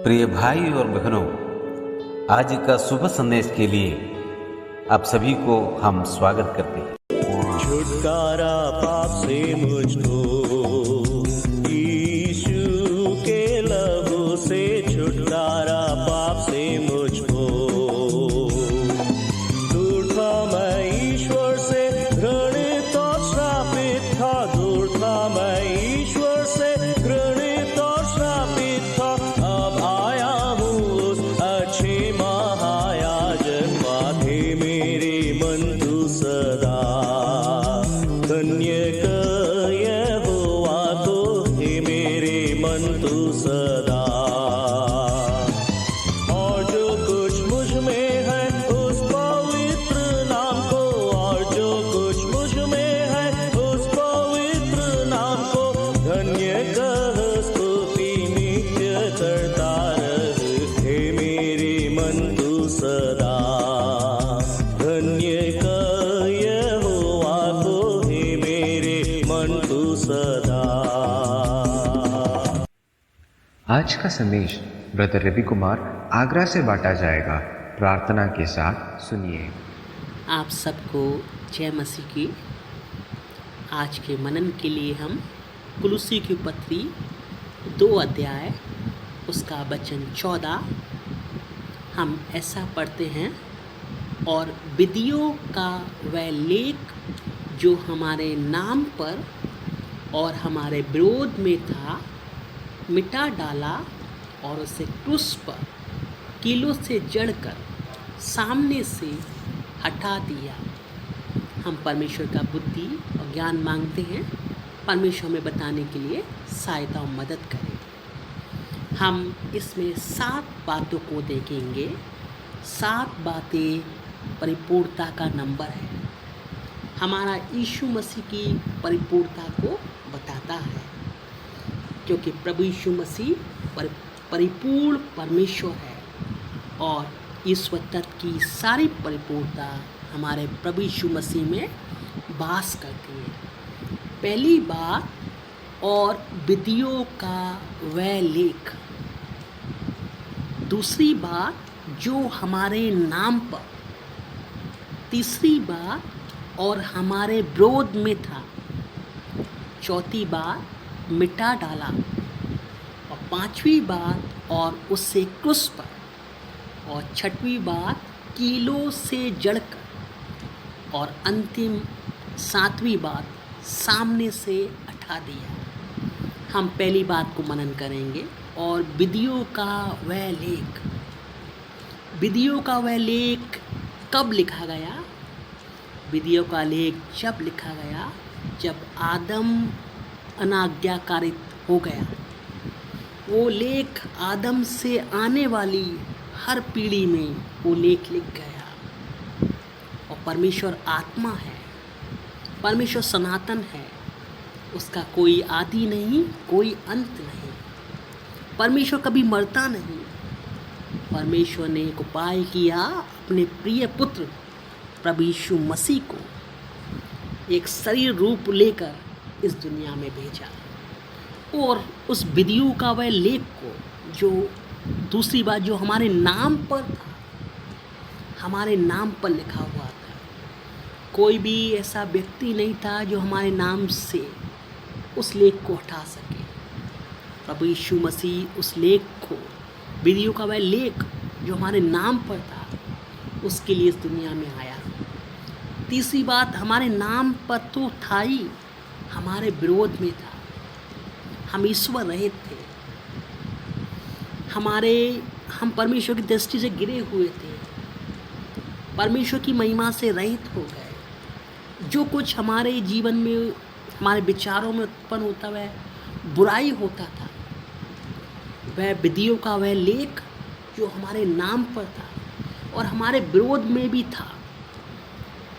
प्रिय भाई और बहनों, आज का शुभ संदेश के लिए आप सभी को हम स्वागत करते हैं। छुटकारा पाप से मुझको यीशु के लहू से, छुटकारा पाप से मुझको। दूर था मैं ईश्वर से, घृणित और श्रापित था। दूर था मैं ईश्वर से, घृणित और श्रापित था। अब आया हूँ उस अच्छे महायाजक माथे मेरे मन तू सदा। धन्य यहोवा को हे मेरे मन तू सदा। और जो कुछ मुझ में है उस पवित्र नाम को, और जो कुछ मुझ में है उस पवित्र नाम को। धन्य कह स्तुति नित्य करता रह, हे मेरे मन तू सदा। धन्य कह यहोवा को, हे मेरे मन तू सदा। आज का संदेश ब्रदर रवि कुमार आगरा से बांटा जाएगा। प्रार्थना के साथ सुनिए। आप सबको जय मसीह की। आज के मनन के लिए हम कुलुसी की पत्री 2 अध्याय उसका वचन 14 हम ऐसा पढ़ते हैं। और विधियों का वह लेख जो हमारे नाम पर और हमारे विरोध में था, मिटा डाला और उसे क्रूस पर कीलों से जड़कर सामने से हटा दिया। हम परमेश्वर का बुद्धि और ज्ञान मांगते हैं, परमेश्वर हमें बताने के लिए सहायता और मदद करें। हम इसमें 7 बातों को देखेंगे। 7 बातें परिपूर्णता का नंबर है। हमारा यीशु मसीह की परिपूर्णता को बताता है, क्योंकि प्रभु यीशु मसीह परिपूर्ण परमेश्वर है और ईश्वर तत्व की सारी परिपूर्णता हमारे प्रभु यीशु मसीह में वास करती है। पहली बात, और विधियों का वह लेख। दूसरी बात, जो हमारे नाम पर। तीसरी बात, और हमारे विरोध में था। चौथी बात, मिटा डाला। और 5वीं बात, और उससे क्रूस पर। और 6वीं बात, कीलों से जड़कर। और अंतिम 7वीं बात, सामने से हटा दिया। हम पहली बात को मनन करेंगे। और विधियों का वह लेख। विधियों का वह लेख कब लिखा गया? विधियों का लेख जब लिखा गया जब आदम अनाज्ञाकारित हो गया। वो लेख आदम से आने वाली हर पीढ़ी में वो लेख लिख गया। और परमेश्वर आत्मा है, परमेश्वर सनातन है, उसका कोई आदि नहीं, कोई अंत नहीं। परमेश्वर कभी मरता नहीं। परमेश्वर ने एक उपाय किया, अपने प्रिय पुत्र प्रभु यीशु मसीह को एक शरीर रूप लेकर इस दुनिया में भेजा। और उस विधियों का वह लेख को, जो दूसरी बात, जो हमारे नाम पर था, हमारे नाम पर लिखा हुआ था। कोई भी ऐसा व्यक्ति नहीं था जो हमारे नाम से उस लेख को हटा सके। प्रभु यीशु मसीह उस लेख को, विधियों का वह लेख जो हमारे नाम पर था, उसके लिए इस दुनिया में आया। तीसरी बात, हमारे नाम पर तो था ही, हमारे विरोध में था। हम ईश्वर रहित थे। हम परमेश्वर की दृष्टि से गिरे हुए थे। परमेश्वर की महिमा से रहित हो गए। जो कुछ हमारे जीवन में, हमारे विचारों में उत्पन्न होता, वह बुराई होता था। वह विधियों का वह लेख जो हमारे नाम पर था और हमारे विरोध में भी था।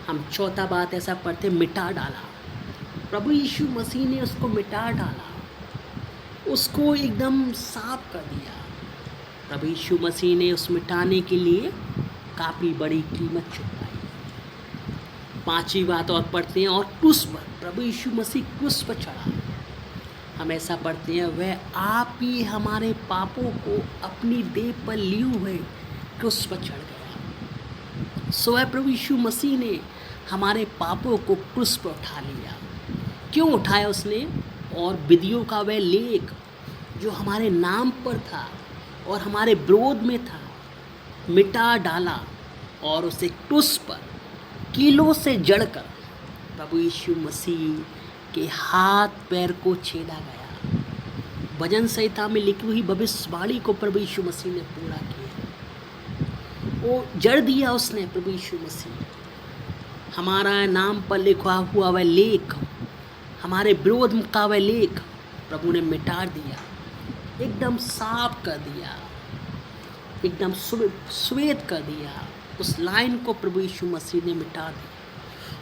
हम चौथा बात ऐसा पढ़ते, मिटा डाला। प्रभु यीशु मसीह ने उसको मिटा डाला, उसको एकदम साफ कर दिया। प्रभु यीशु मसीह ने उस मिटाने के लिए काफ़ी बड़ी कीमत चुकाई। 5वीं बात और पढ़ते हैं, और क्रूस पर, प्रभु यीशु मसीह क्रूस पर चढ़ा। हम ऐसा पढ़ते हैं, वह आप ही हमारे पापों को अपनी देह पर लिए हुए क्रूस पर चढ़ गया। स्वयं प्रभु यीशु मसीह ने हमारे पापों को क्रूस पर उठा लिया। क्यों उठाया उसने? और विधियों का वह लेख जो हमारे नाम पर था और हमारे विरोध में था, मिटा डाला और उसे क्रूस पर कीलों से जड़कर प्रभु यीशु मसीह के हाथ पैर को छेदा गया। भजन संहिता में लिखी हुई भविष्यवाणी को प्रभु यीशु मसीह ने पूरा किया। वो जड़ दिया उसने प्रभु यीशु मसीह। हमारा नाम पर लिखा हुआ वह लेख, हमारे विरोध का वह लेख प्रभु ने मिटा दिया, एकदम साफ कर दिया, एकदम श्वेत कर दिया। उस लाइन को प्रभु यीशु मसीह ने मिटा दिया।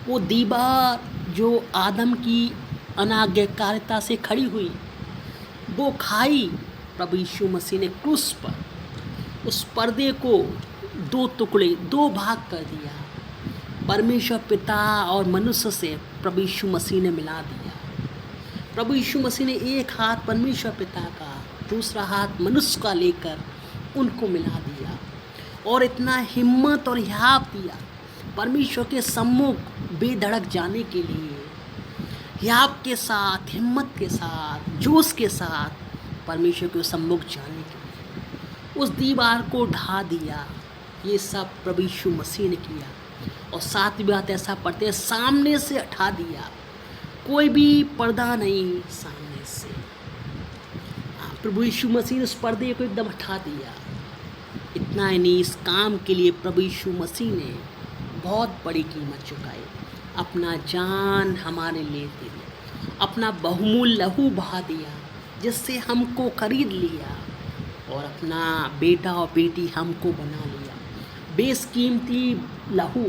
वो दीवार जो आदम की अनाज्ञाकारिता से खड़ी हुई, वो खाई प्रभु यीशु मसीह ने क्रूस पर उस पर्दे को दो टुकड़े, दो भाग कर दिया। परमेश्वर पिता और मनुष्य से प्रभु यीशु मसीह ने मिला दिया। प्रभु यीशु मसीह ने एक हाथ परमेश्वर पिता का, दूसरा हाथ मनुष्य का लेकर उनको मिला दिया और इतना हिम्मत और हियाव दिया परमेश्वर के सम्मुख बेधड़क जाने के लिए, हियाव के साथ, हिम्मत के साथ, जोश के साथ परमेश्वर के सम्मुख जाने के लिए उस दीवार को ढा दिया। ये सब प्रभु यीशु मसीह ने किया। और सातवीं बात ऐसा पढ़ते हैं, सामने से हटा दिया, कोई भी पर्दा नहीं सामने से। प्रभु यीशु मसीह ने उस पर्दे को एकदम हटा दिया। इतना ही नहीं, इस काम के लिए प्रभु यीशु मसीह ने बहुत बड़ी कीमत चुकाई। अपना जान हमारे लिए दे दिया, अपना बहुमूल्य लहू बहा दिया, जिससे हमको खरीद लिया और अपना बेटा और बेटी हमको बना लिया। बेशकीमती लहू,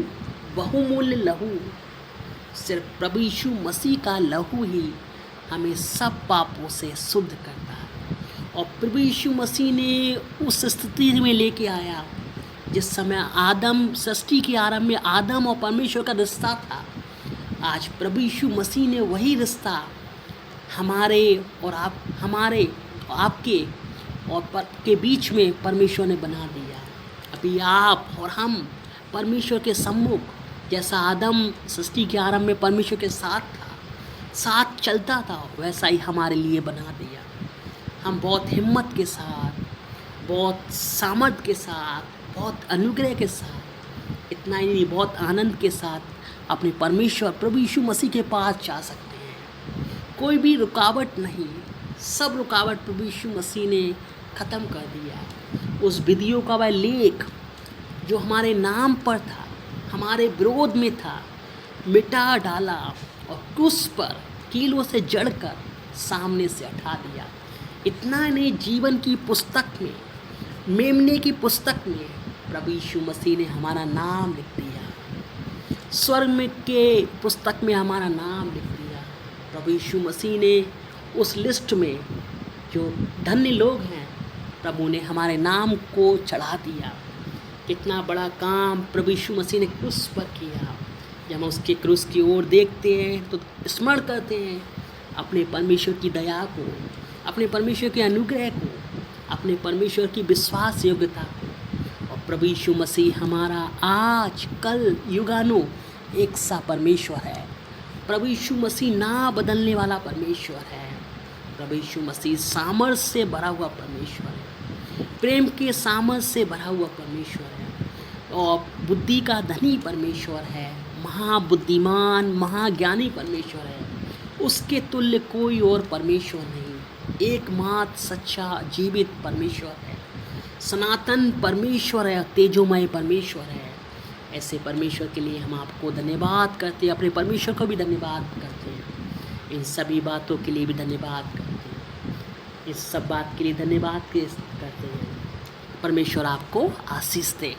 बहुमूल्य लहू, सिर्फ प्रभु यीशु मसीह का लहू ही हमें सब पापों से शुद्ध करता है। और प्रभु यीशु मसीह ने उस स्थिति में लेके आया जिस समय आदम, सृष्टि के आरंभ में आदम और परमेश्वर का रिश्ता था। आज प्रभु यीशु मसीह ने वही रिश्ता हमारे और आपके और के बीच में परमेश्वर ने बना दिया। अभी आप और हम परमेश्वर के सम्मुख, जैसा आदम सृष्टि के आरंभ में परमेश्वर के साथ था, साथ चलता था, वैसा ही हमारे लिए बना दिया। हम बहुत हिम्मत के साथ, बहुत सामर्थ के साथ, बहुत अनुग्रह के साथ, इतना ही नहीं, बहुत आनंद के साथ अपने परमेश्वर प्रभु यीशु मसीह के पास जा सकते हैं। कोई भी रुकावट नहीं, सब रुकावट प्रभु यीशु मसीह ने ख़त्म कर दिया। उस विधियों का वह लेख जो हमारे नाम पर था, हमारे विरोध में था, मिटा डाला और क्रूस पर कीलों से जड़कर सामने से हटा दिया। इतना नहीं, जीवन की पुस्तक में, मेमने की पुस्तक में प्रभु यीशु मसीह ने हमारा नाम लिख दिया। स्वर्ग में के पुस्तक में हमारा नाम लिख दिया। प्रभु यीशु मसीह ने उस लिस्ट में जो धन्य लोग हैं, प्रभु ने हमारे नाम को चढ़ा दिया। कितना बड़ा काम प्रभु यीशु मसीह ने क्रूस पर किया। जब हम उसके क्रूस की ओर देखते हैं तो स्मरण करते हैं अपने परमेश्वर की दया को, अपने परमेश्वर के अनुग्रह को, अपने परमेश्वर की विश्वास योग्यता को। और प्रभु यीशु मसीह हमारा आज, कल, युगानो एक सा परमेश्वर है। प्रभु यीशु मसीह ना बदलने वाला परमेश्वर है। प्रभु यीशु मसीह सामर्थ से भरा हुआ परमेश्वर है, प्रेम के सामर्थ से भरा हुआ परमेश्वर है और बुद्धि का धनी परमेश्वर है, महाबुद्धिमान, महाज्ञानी परमेश्वर है। उसके तुल्य कोई और परमेश्वर नहीं, एकमात्र सच्चा जीवित परमेश्वर है, सनातन परमेश्वर है, तेजोमय परमेश्वर है। ऐसे परमेश्वर के लिए हम आपको धन्यवाद करते हैं, अपने परमेश्वर को भी धन्यवाद करते हैं, इन सभी बातों के लिए भी धन्यवाद करते हैं, इस सब बात के लिए धन्यवाद करते हैं। परमेश्वर आपको आशीष दे।